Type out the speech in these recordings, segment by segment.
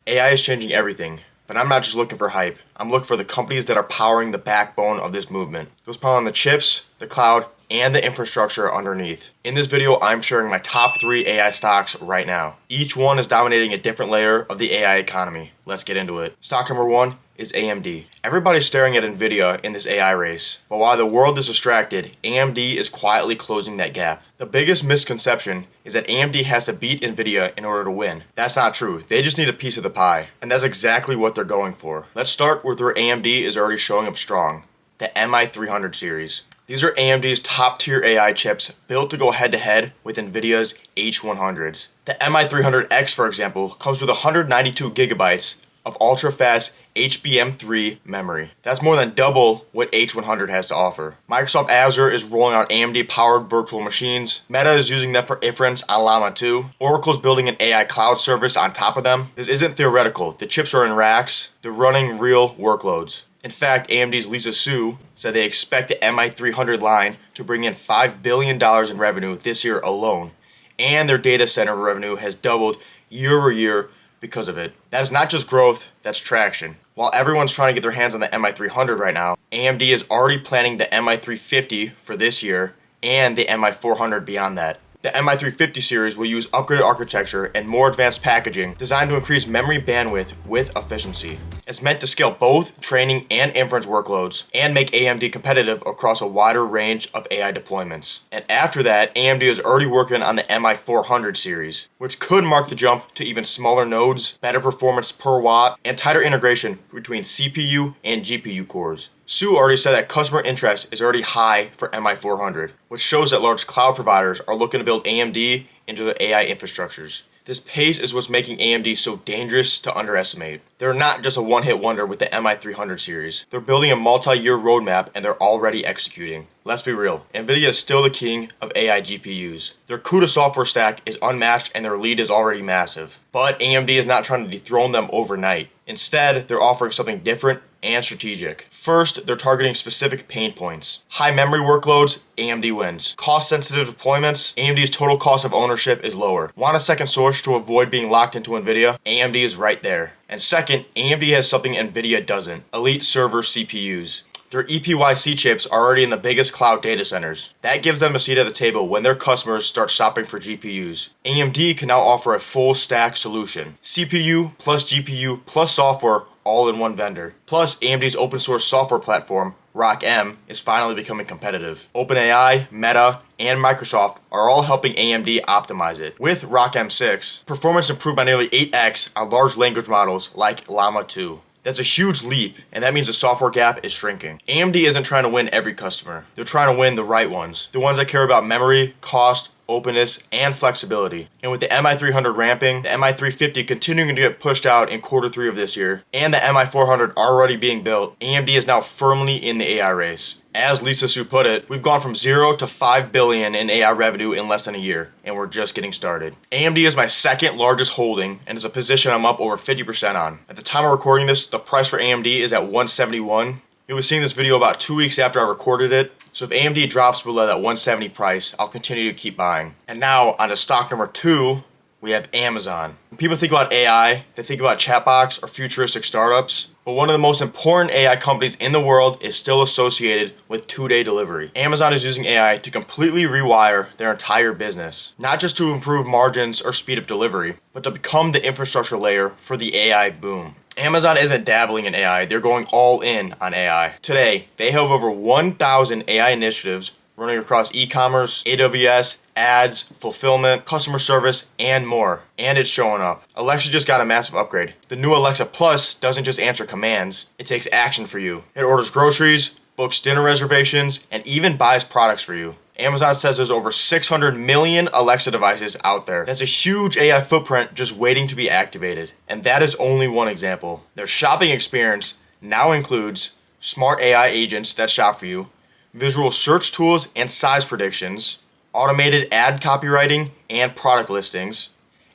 AI is changing everything, but I'm not just looking for hype. I'm looking for the companies that are powering the backbone of this movement. Those powering the chips, the cloud, and the infrastructure underneath. In this video, I'm sharing my top 3 AI stocks right now. Each one is dominating a different layer of the AI economy. Let's get into it. Stock number 1 is AMD. Everybody's staring at Nvidia in this AI race, but while the world is distracted, AMD is quietly closing that gap. The biggest misconception is that AMD has to beat Nvidia in order to win. That's not true. They just need a piece of the pie, and that's exactly what they're going for. Let's start with where AMD is already showing up strong, the MI300 series. These are AMD's top-tier AI chips built to go head-to-head with NVIDIA's H100s. The MI300X, for example, comes with 192 gigabytes of ultra-fast HBM3 memory. That's more than double what H100 has to offer. Microsoft Azure is rolling out AMD-powered virtual machines. Meta is using them for inference on Llama 2. Oracle's building an AI cloud service on top of them. This isn't theoretical. The chips are in racks. They're running real workloads. In fact, AMD's Lisa Su said they expect the MI300 line to bring in $5 billion in revenue this year alone, and their data center revenue has doubled year over year because of it. That is not just growth, that's traction. While everyone's trying to get their hands on the MI300 right now, AMD is already planning the MI350 for this year and the MI400 beyond that. The MI350 series will use upgraded architecture and more advanced packaging designed to increase memory bandwidth with efficiency. It's meant to scale both training and inference workloads and make AMD competitive across a wider range of AI deployments. And after that, AMD is already working on the MI400 series, which could mark the jump to even smaller nodes, better performance per watt, and tighter integration between CPU and GPU cores. Su already said that customer interest is already high for MI400, which shows that large cloud providers are looking to build AMD into their AI infrastructures. This pace is what's making AMD so dangerous to underestimate. They're not just a one-hit wonder with the MI300 series. They're building a multi-year roadmap and they're already executing. Let's be real, NVIDIA is still the king of AI GPUs. Their CUDA software stack is unmatched and their lead is already massive. But AMD is not trying to dethrone them overnight. Instead, they're offering something different and strategic. First, they're targeting specific pain points. High memory workloads, AMD wins. Cost-sensitive deployments, AMD's total cost of ownership is lower. Want a second source to avoid being locked into NVIDIA? AMD is right there. And second, AMD has something NVIDIA doesn't: elite server CPUs. Their EPYC chips are already in the biggest cloud data centers. That gives them a seat at the table when their customers start shopping for GPUs. AMD can now offer a full stack solution: CPU plus GPU plus software all in one vendor. Plus, AMD's open source software platform, ROCm, is finally becoming competitive. OpenAI, Meta, and Microsoft are all helping AMD optimize it. With ROCm 6, performance improved by nearly 8x on large language models like Llama 2. That's a huge leap, and that means the software gap is shrinking. AMD isn't trying to win every customer. They're trying to win the right ones. The ones that care about memory, cost, openness, and flexibility. And with the MI300 ramping, the MI350 continuing to get pushed out in Q3 of this year, and the MI400 already being built, AMD is now firmly in the AI race. As Lisa Su put it, we've gone from 0 to $5 billion in AI revenue in less than a year, and we're just getting started. AMD is my second largest holding, and is a position I'm up over 50% on. At the time of recording this, the price for AMD is at $171. You'll be seeing this video about 2 weeks after I recorded it, so if AMD drops below that 170 price, I'll continue to keep buying. And now, on to stock number 2, we have Amazon. When people think about AI, they think about chatbots or futuristic startups. But one of the most important AI companies in the world is still associated with 2-day delivery. Amazon is using AI to completely rewire their entire business, not just to improve margins or speed up delivery, but to become the infrastructure layer for the AI boom. Amazon isn't dabbling in AI, they're going all in on AI. Today, they have over 1,000 AI initiatives running across e-commerce, AWS, ads, fulfillment, customer service, and more. And it's showing up. Alexa just got a massive upgrade. The new Alexa Plus doesn't just answer commands, it takes action for you. It orders groceries, books dinner reservations, and even buys products for you. Amazon says there's over 600 million Alexa devices out there. That's a huge AI footprint just waiting to be activated. And that is only one example. Their shopping experience now includes smart AI agents that shop for you, visual search tools and size predictions, automated ad copywriting and product listings,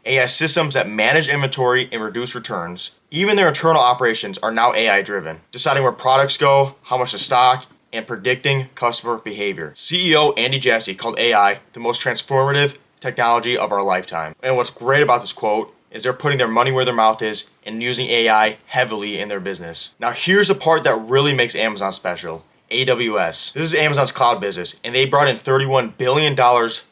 AI systems that manage inventory and reduce returns. Even their internal operations are now AI driven, deciding where products go, how much to stock, and predicting customer behavior. CEO Andy Jassy called AI the most transformative technology of our lifetime. And what's great about this quote is they're putting their money where their mouth is and using AI heavily in their business. Now here's the part that really makes Amazon special. AWS. This is Amazon's cloud business, and they brought in $31 billion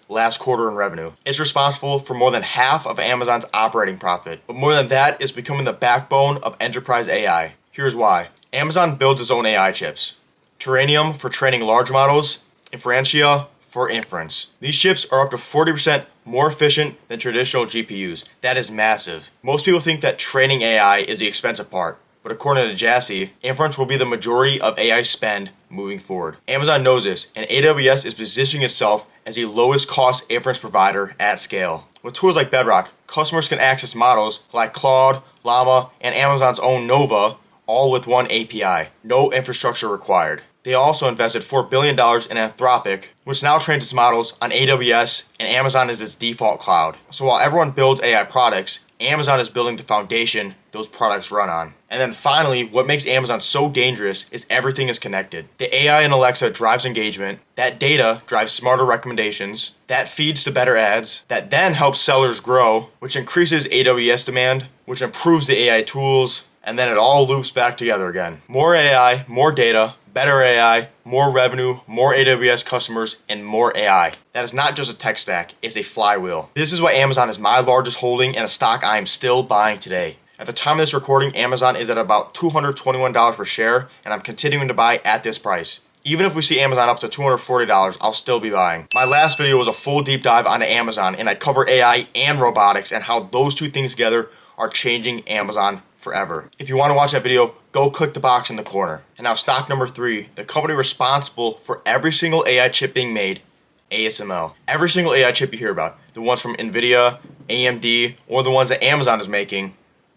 last quarter in revenue. It's responsible for more than half of Amazon's operating profit. But more than that, it's becoming the backbone of enterprise AI. Here's why. Amazon builds its own AI chips. Terranium for training large models, Inferentia for inference. These chips are up to 40% more efficient than traditional GPUs. That is massive. Most people think that training AI is the expensive part. But according to Jassy, inference will be the majority of AI spend moving forward. Amazon knows this, and AWS is positioning itself as the lowest cost inference provider at scale. With tools like Bedrock, customers can access models like Claude, Llama, and Amazon's own Nova, all with one API. No infrastructure required. They also invested $4 billion in Anthropic, which now trains its models on AWS, and Amazon is its default cloud. So while everyone builds AI products, Amazon is building the foundation those products run on. And then finally, what makes Amazon so dangerous is everything is connected. The AI in Alexa drives engagement, that data drives smarter recommendations, that feeds to better ads, that then helps sellers grow, which increases AWS demand, which improves the AI tools, and then it all loops back together again. More AI, more data, better AI, more revenue, more AWS customers, and more AI. That is not just a tech stack, it's a flywheel. This is why Amazon is my largest holding and a stock I am still buying today. At the time of this recording, Amazon is at about $221 per share, and I'm continuing to buy at this price. Even if we see Amazon up to $240, I'll still be buying. My last video was a full deep dive onto Amazon, and I cover AI and robotics and how those two things together are changing Amazon forever. If you want to watch that video, go click the box in the corner. And now stock number 3, the company responsible for every single AI chip being made, ASML. Every single AI chip you hear about, the ones from NVIDIA, AMD, or the ones that Amazon is making,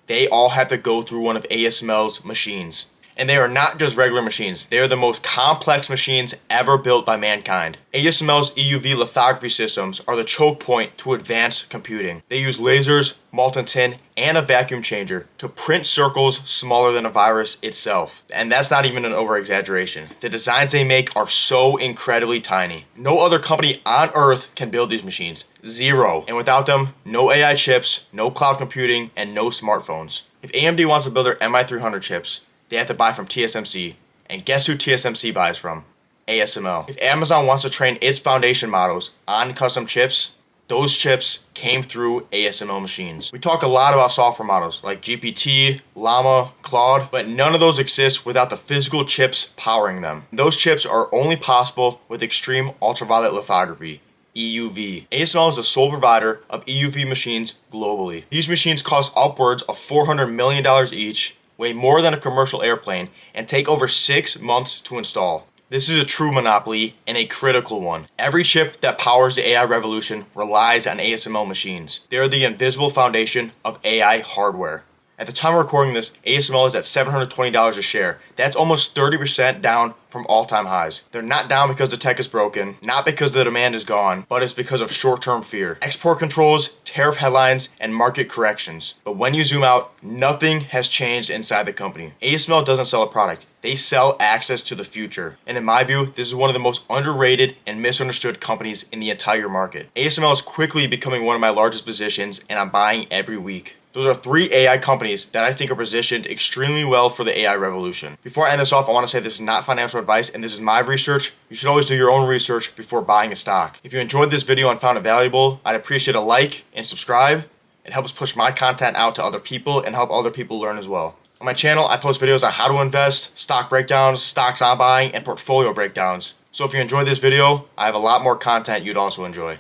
they all have to go through one of ASML's machines. And they are not just regular machines, they are the most complex machines ever built by mankind. ASML's EUV lithography systems are the choke point to advanced computing. They use lasers, molten tin, and a vacuum changer to print circles smaller than a virus itself. And that's not even an over-exaggeration. The designs they make are so incredibly tiny. No other company on earth can build these machines. Zero. And without them, no AI chips, no cloud computing, and no smartphones. If AMD wants to build their MI300 chips, they have to buy from TSMC. And guess who TSMC buys from? ASML. If Amazon wants to train its foundation models on custom chips, those chips came through ASML machines. We talk a lot about software models like GPT, Llama, Claude, but none of those exist without the physical chips powering them. Those chips are only possible with extreme ultraviolet lithography, EUV. ASML is the sole provider of EUV machines globally. These machines cost upwards of $400 million each, weigh more than a commercial airplane, and take over 6 months to install. This is a true monopoly and a critical one. Every chip that powers the AI revolution relies on ASML machines. They are the invisible foundation of AI hardware. At the time of recording this, ASML is at $720 a share. That's almost 30% down from all-time highs. They're not down because the tech is broken, not because the demand is gone, but it's because of short-term fear. Export controls, tariff headlines, and market corrections. But when you zoom out, nothing has changed inside the company. ASML doesn't sell a product. They sell access to the future. And in my view, this is one of the most underrated and misunderstood companies in the entire market. ASML is quickly becoming one of my largest positions, and I'm buying every week. Those are 3 AI companies that I think are positioned extremely well for the AI revolution. Before I end this off, I want to say this is not financial advice and this is my research. You should always do your own research before buying a stock. If you enjoyed this video and found it valuable, I'd appreciate a like and subscribe. It helps push my content out to other people and help other people learn as well. On my channel, I post videos on how to invest, stock breakdowns, stocks I'm buying, and portfolio breakdowns. So if you enjoyed this video, I have a lot more content you'd also enjoy.